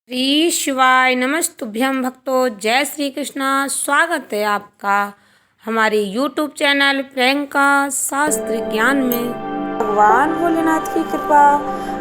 श्री शिवाय नमस्तुभ्यं भक्तों। जय श्री कृष्णा। स्वागत है आपका हमारे YouTube चैनल प्रियंका शास्त्र ज्ञान में। भगवान भोलेनाथ की कृपा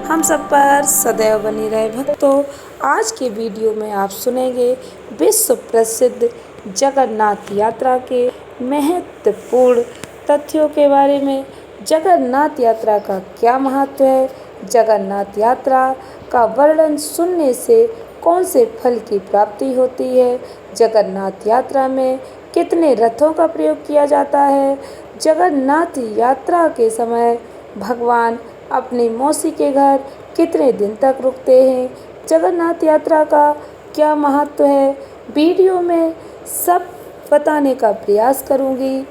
हम सब पर सदैव बनी रहे। भक्तों, आज के वीडियो में आप सुनेंगे विश्व प्रसिद्ध जगन्नाथ यात्रा के महत्वपूर्ण तथ्यों के बारे में। जगन्नाथ यात्रा का क्या महत्व है, जगन्नाथ यात्रा का वर्णन सुनने से कौन से फल की प्राप्ति होती है, जगन्नाथ यात्रा में कितने रथों का प्रयोग किया जाता है, जगन्नाथ यात्रा के समय भगवान अपनी मौसी के घर कितने दिन तक रुकते हैं, जगन्नाथ यात्रा का क्या महत्व है, वीडियो में सब बताने का प्रयास करूंगी।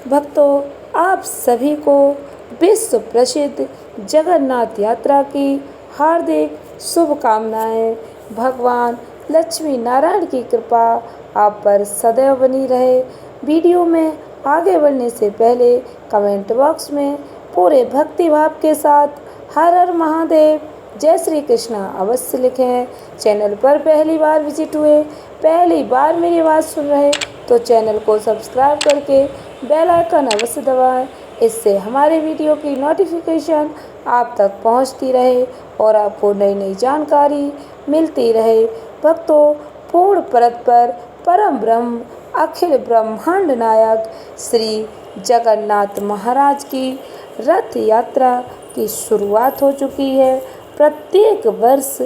भक्तों, आप सभी को विश्व प्रसिद्ध जगन्नाथ यात्रा की हार्दिक शुभकामनाएं। भगवान लक्ष्मी नारायण की कृपा आप पर सदैव बनी रहे। वीडियो में आगे बढ़ने से पहले कमेंट बॉक्स में पूरे भक्ति भाव के साथ हर हर महादेव, जय श्री कृष्णा अवश्य लिखें। चैनल पर पहली बार विजिट हुए, पहली बार मेरी आवाज़ सुन रहे तो चैनल को सब्सक्राइब करके बेल आइकन अवश्य दबाएं। इससे हमारे वीडियो की नोटिफिकेशन आप तक पहुंचती रहे और आपको नई नई जानकारी मिलती रहे। भक्तों, पूर्ण परत पर परम ब्रह्म अखिल ब्रह्मांड नायक श्री जगन्नाथ महाराज की रथ यात्रा की शुरुआत हो चुकी है। प्रत्येक वर्ष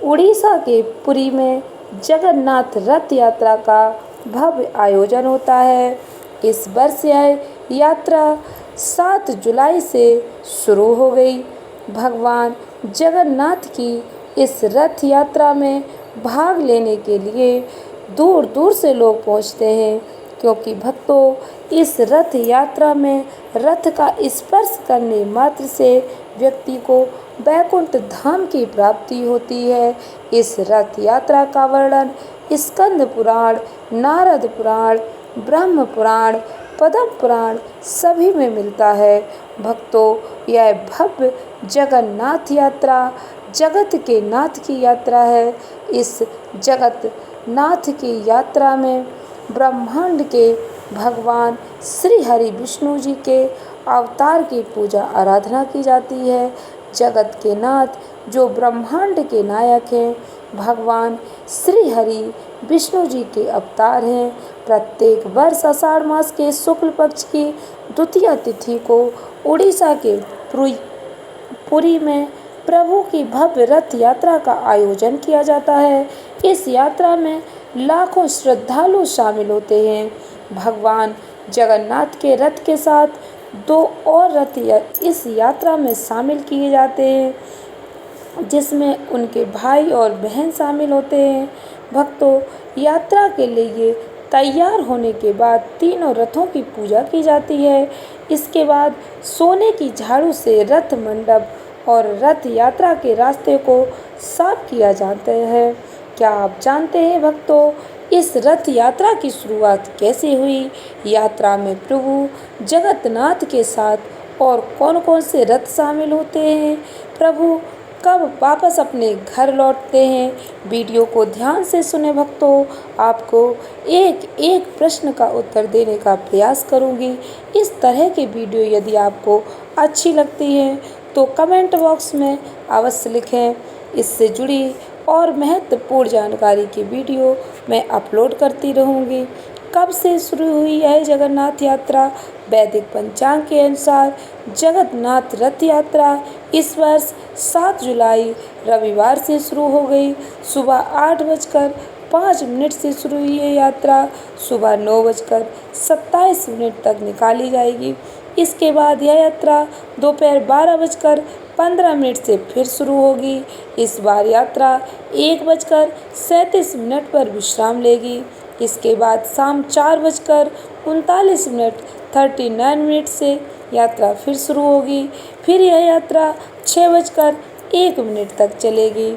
उड़ीसा के पुरी में जगन्नाथ रथ यात्रा का भव्य आयोजन होता है। इस वर्ष यह यात्रा 7 जुलाई से शुरू हो गई। भगवान जगन्नाथ की इस रथ यात्रा में भाग लेने के लिए दूर दूर से लोग पहुंचते हैं, क्योंकि भक्तों, इस रथ यात्रा में रथ का स्पर्श करने मात्र से व्यक्ति को वैकुंठ धाम की प्राप्ति होती है। इस रथ यात्रा का वर्णन स्कंद पुराण, नारद पुराण, ब्रह्म पुराण, पद्म पुराण सभी में मिलता है। भक्तों, यह भव्य जगन्नाथ यात्रा जगत के नाथ की यात्रा है। इस जगत नाथ की यात्रा में ब्रह्मांड के भगवान श्री हरि विष्णु जी के अवतार की पूजा आराधना की जाती है। जगत के नाथ जो ब्रह्मांड के नायक हैं, भगवान श्री हरि विष्णु जी के अवतार हैं। प्रत्येक वर्ष आषाढ़ मास के शुक्ल पक्ष की द्वितीया तिथि को उड़ीसा के पुरी में प्रभु की भव्य रथ यात्रा का आयोजन किया जाता है। इस यात्रा में लाखों श्रद्धालु शामिल होते हैं। भगवान जगन्नाथ के रथ के साथ 2 और रथ इस यात्रा में शामिल किए जाते हैं, जिसमें उनके भाई और बहन शामिल होते हैं। भक्तों, यात्रा के लिए तैयार होने के बाद तीनों रथों की पूजा की जाती है। इसके बाद सोने की झाड़ू से रथ मंडप और रथ यात्रा के रास्ते को साफ किया जाता है। क्या आप जानते हैं भक्तों, इस रथ यात्रा की शुरुआत कैसे हुई? यात्रा में प्रभु जगन्नाथ के साथ और कौन कौन से रथ शामिल होते हैं? प्रभु कब वापस अपने घर लौटते हैं? वीडियो को ध्यान से सुने भक्तों, आपको एक एक प्रश्न का उत्तर देने का प्रयास करूंगी। इस तरह की वीडियो यदि आपको अच्छी लगती है तो कमेंट बॉक्स में अवश्य लिखें। इससे जुड़ी और महत्वपूर्ण जानकारी की वीडियो मैं अपलोड करती रहूंगी। कब से शुरू हुई है जगन्नाथ यात्रा? वैदिक पंचांग के अनुसार जगन्नाथ रथ यात्रा इस वर्ष 7 जुलाई रविवार से शुरू हो गई। सुबह 8:05 से शुरू हुई ये यात्रा सुबह 9:27 तक निकाली जाएगी। इसके बाद यह यात्रा दोपहर 12:15 से फिर शुरू होगी। इस बार यात्रा 1:37 पर विश्राम लेगी। इसके बाद शाम 4:39 से यात्रा फिर शुरू होगी। फिर यह यात्रा 6:01 तक चलेगी।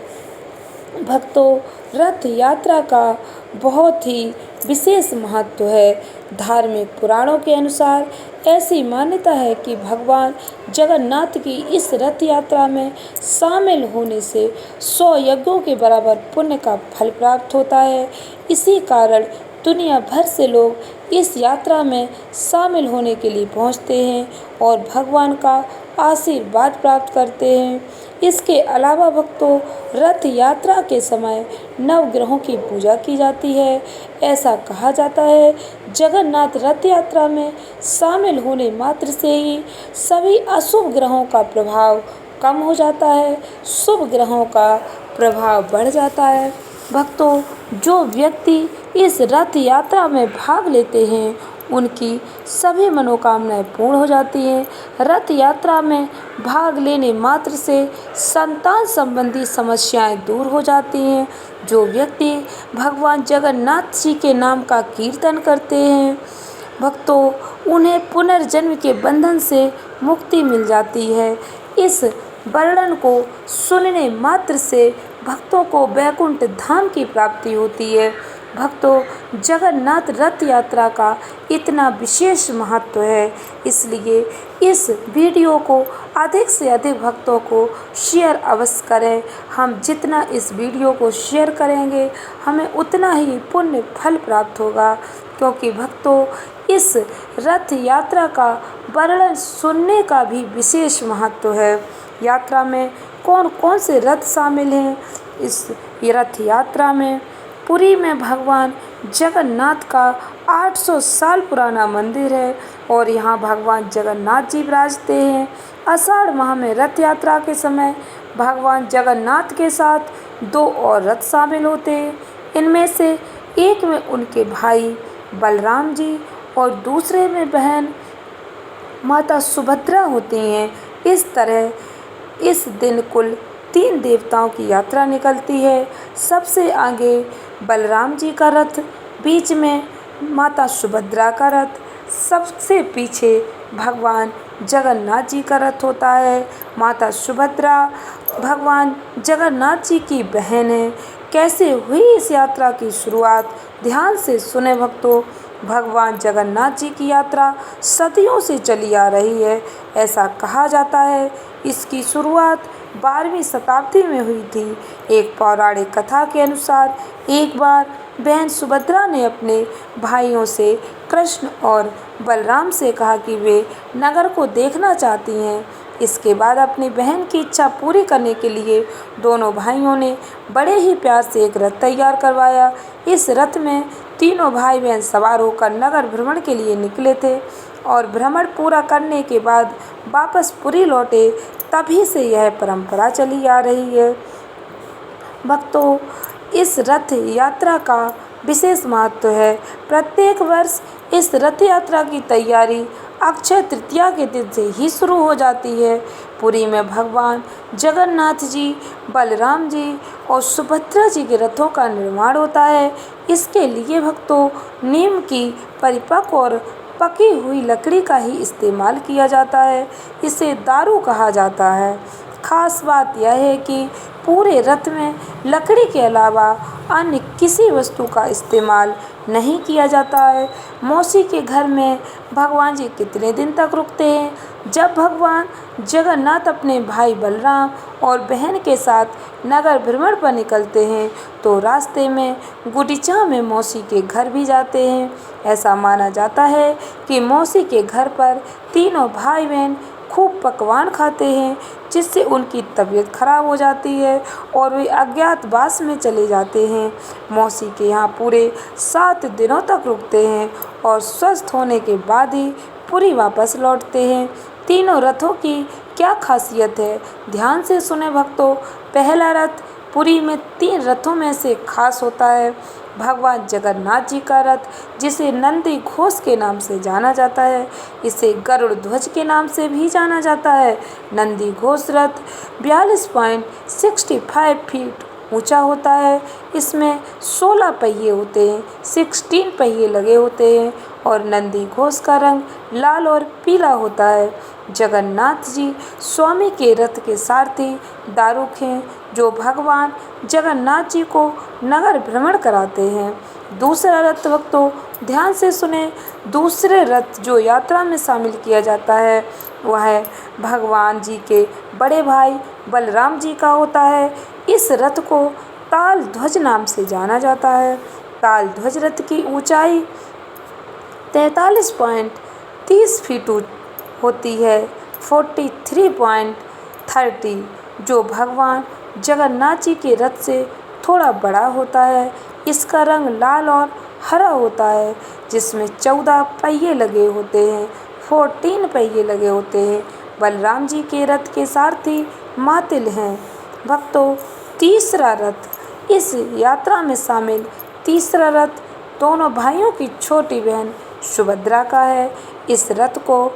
भक्तों, रथ यात्रा का बहुत ही विशेष महत्व है। धार्मिक पुराणों के अनुसार ऐसी मान्यता है कि भगवान जगन्नाथ की इस रथ यात्रा में शामिल होने से 100 यज्ञों के बराबर पुण्य का फल प्राप्त होता है। इसी कारण दुनिया भर से लोग इस यात्रा में शामिल होने के लिए पहुंचते हैं और भगवान का आशीर्वाद प्राप्त करते हैं। इसके अलावा भक्तों, रथ यात्रा के समय नवग्रहों की पूजा की जाती है। ऐसा कहा जाता है, जगन्नाथ रथ यात्रा में शामिल होने मात्र से ही सभी अशुभ ग्रहों का प्रभाव कम हो जाता है, शुभ ग्रहों का प्रभाव बढ़ जाता है। भक्तों, जो व्यक्ति इस रथ यात्रा में भाग लेते हैं उनकी सभी मनोकामनाएं पूर्ण हो जाती हैं। रथ यात्रा में भाग लेने मात्र से संतान संबंधी समस्याएं दूर हो जाती हैं। जो व्यक्ति भगवान जगन्नाथ जी के नाम का कीर्तन करते हैं भक्तों, उन्हें पुनर्जन्म के बंधन से मुक्ति मिल जाती है। इस वर्णन को सुनने मात्र से भक्तों को वैकुंठ धाम की प्राप्ति होती है। भक्तों, जगन्नाथ रथ यात्रा का इतना विशेष महत्व है, इसलिए इस वीडियो को अधिक से अधिक भक्तों को शेयर अवश्य करें। हम जितना इस वीडियो को शेयर करेंगे हमें उतना ही पुण्य फल प्राप्त होगा, क्योंकि भक्तों इस रथ यात्रा का वर्णन सुनने का भी विशेष महत्व है। यात्रा में कौन कौन से रथ शामिल हैं? इस रथ यात्रा में पुरी में भगवान जगन्नाथ का 800 साल पुराना मंदिर है और यहाँ भगवान जगन्नाथ जी विराजते हैं। आषाढ़ माह में रथ यात्रा के समय भगवान जगन्नाथ के साथ 2 और रथ शामिल होते हैं। इनमें से एक में उनके भाई बलराम जी और दूसरे में बहन माता सुभद्रा होती हैं। इस तरह इस दिन कुल 3 देवताओं की यात्रा निकलती है। सबसे आगे बलराम जी का रथ, बीच में माता सुभद्रा का रथ, सबसे पीछे भगवान जगन्नाथ जी का रथ होता है। माता सुभद्रा भगवान जगन्नाथ जी की बहन है। कैसे हुई इस यात्रा की शुरुआत? ध्यान से सुने भक्तों। भगवान जगन्नाथ जी की यात्रा सदियों से चली आ रही है। ऐसा कहा जाता है इसकी शुरुआत 12वीं शताब्दी में हुई थी। एक पौराणिक कथा के अनुसार एक बार बहन सुभद्रा ने अपने भाइयों से, कृष्ण और बलराम से कहा कि वे नगर को देखना चाहती हैं। इसके बाद अपनी बहन की इच्छा पूरी करने के लिए दोनों भाइयों ने बड़े ही प्यार से एक रथ तैयार करवाया। इस रथ में तीनों भाई बहन सवार होकर नगर भ्रमण के लिए निकले थे और भ्रमण पूरा करने के बाद वापस पुरी लौटे। तभी से यह परंपरा चली आ रही है। भक्तों, इस रथ यात्रा का विशेष महत्व है। प्रत्येक वर्ष इस रथ यात्रा की तैयारी अक्षय तृतीया के दिन से ही शुरू हो जाती है। पुरी में भगवान जगन्नाथ जी, बलराम जी और सुभद्रा जी के रथों का निर्माण होता है। इसके लिए भक्तों नीम की परिपक्व और पकी हुई लकड़ी का ही इस्तेमाल किया जाता है। इसे दारू कहा जाता है। खास बात यह है कि पूरे रथ में लकड़ी के अलावा अन्य किसी वस्तु का इस्तेमाल नहीं किया जाता है। मौसी के घर में भगवान जी कितने दिन तक रुकते हैं? जब भगवान जगन्नाथ अपने भाई बलराम और बहन के साथ नगर भ्रमण पर निकलते हैं तो रास्ते में गुंडीचा में मौसी के घर भी जाते हैं। ऐसा माना जाता है कि मौसी के घर पर तीनों भाई बहन खूब पकवान खाते हैं, जिससे उनकी तबीयत खराब हो जाती है और वे अज्ञातवास में चले जाते हैं। मौसी के यहाँ पूरे 7 दिनों तक रुकते हैं और स्वस्थ होने के बाद ही पुरी वापस लौटते हैं। तीनों रथों की क्या खासियत है? ध्यान से सुने भक्तों। पहला रथ पुरी में 3 रथों में से खास होता है। भगवान जगन्नाथ जी का रथ, जिसे नंदी घोष के नाम से जाना जाता है, इसे गरुड़ ध्वज के नाम से भी जाना जाता है। नंदी घोष रथ 42.65 फीट ऊंचा होता है। इसमें 16 पहिए होते हैं, 16 पहिए लगे होते हैं और नंदी घोष का रंग लाल और पीला होता है। जगन्नाथ जी स्वामी के रथ के सारथी दारुक हैं, जो भगवान जगन्नाथ जी को नगर भ्रमण कराते हैं। दूसरा रथ भक्तों ध्यान से सुने, दूसरे रथ जो यात्रा में शामिल किया जाता है वह भगवान जी के बड़े भाई बलराम जी का होता है। इस रथ को ताल ध्वज नाम से जाना जाता है। ताल ध्वज रथ की ऊंचाई 43.30 फीट होती है, 43.30, जो भगवान जगन्नाथ जी के रथ से थोड़ा बड़ा होता है। इसका रंग लाल और हरा होता है, जिसमें 14 पहिए लगे होते हैं, 14 पहिए लगे होते हैं। बलराम जी के रथ के सारथी मातिल हैं। भक्तों तीसरा रथ, इस यात्रा में शामिल तीसरा रथ दोनों भाइयों की छोटी बहन सुभद्रा का है। इस रथ को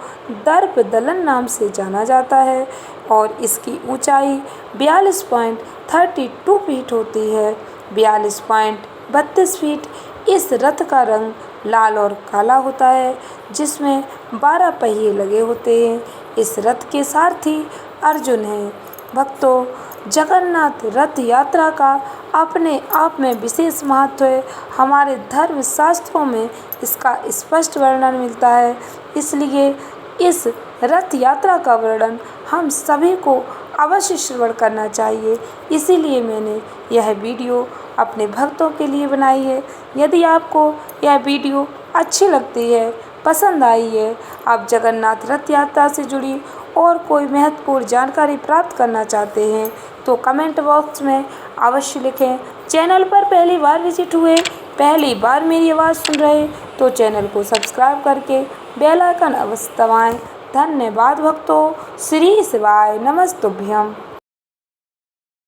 दर्प दलन नाम से जाना जाता है और इसकी ऊंचाई 42.32 फीट होती है, 42.32 फीट। इस रथ का रंग लाल और काला होता है, जिसमें 12 पहिए लगे होते हैं। इस रथ के सारथी अर्जुन हैं। भक्तों जगन्नाथ रथ यात्रा का अपने आप में विशेष महत्व है। हमारे धर्म शास्त्रों में इसका स्पष्ट वर्णन मिलता है, इसलिए इस रथ यात्रा का वर्णन हम सभी को अवश्य श्रवण करना चाहिए। इसीलिए मैंने यह वीडियो अपने भक्तों के लिए बनाई है। यदि आपको यह वीडियो अच्छी लगती है, पसंद आई है, आप जगन्नाथ रथ यात्रा से जुड़ी और कोई महत्वपूर्ण जानकारी प्राप्त करना चाहते हैं तो कमेंट बॉक्स में अवश्य लिखें। चैनल पर पहली बार विजिट हुए, पहली बार मेरी आवाज़ सुन रहे तो चैनल को सब्सक्राइब करके बेल आइकन अवश्य दबाएं। धन्यवाद भक्तों। श्री शिवाय नमस्तुभ्यम।